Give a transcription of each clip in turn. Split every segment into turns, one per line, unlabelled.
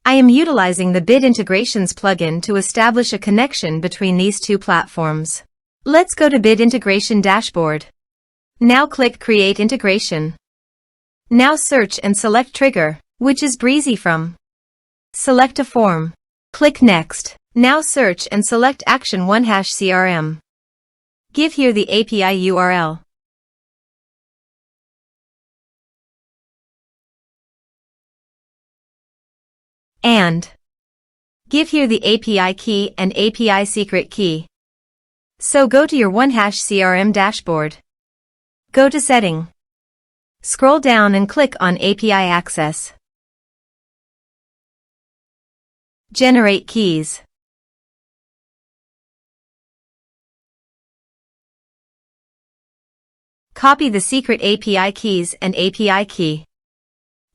I am utilizing the Bit Integrations plugin to establish a connection between these two platforms. Let's go to Bit Integration Dashboard. Now click Create Integration. Now search and select Trigger, which is Brizy Form. Select a form. Click Next. Now search and select Action OneHash CRM. Give here the API URL. And give here the API key and API secret key. So go to your OneHash CRM dashboard. Go to Setting. Scroll down and click on API Access. Generate keys. Copy the secret API keys and API key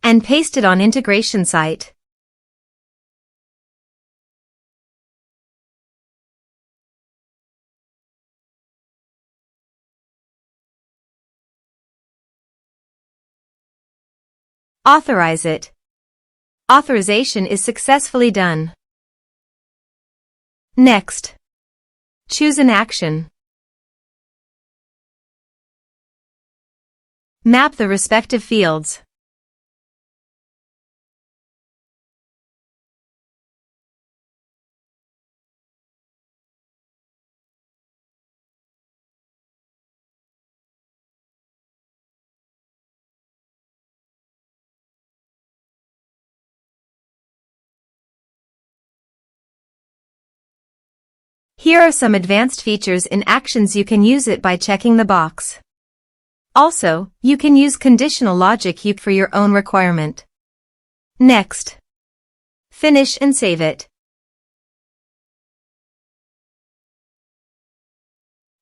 and paste it on integration site. Authorize it. Authorization is successfully done. Next, choose an action. Map the respective fields. Here are some advanced features in Actions. You can use it by checking the box. Also, you can use conditional logic for your own requirement. Next, finish and save it.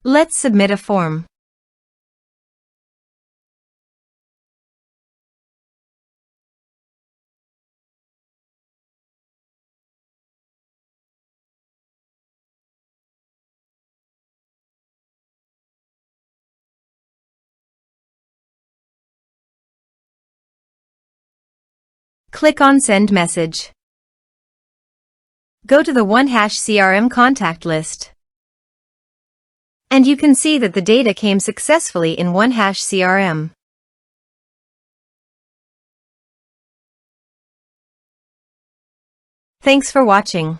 Let's submit a form. Click on Send Message. Go to the OneHash CRM contact list. And you can see that the data came successfully in OneHash CRM. Thanks for watching.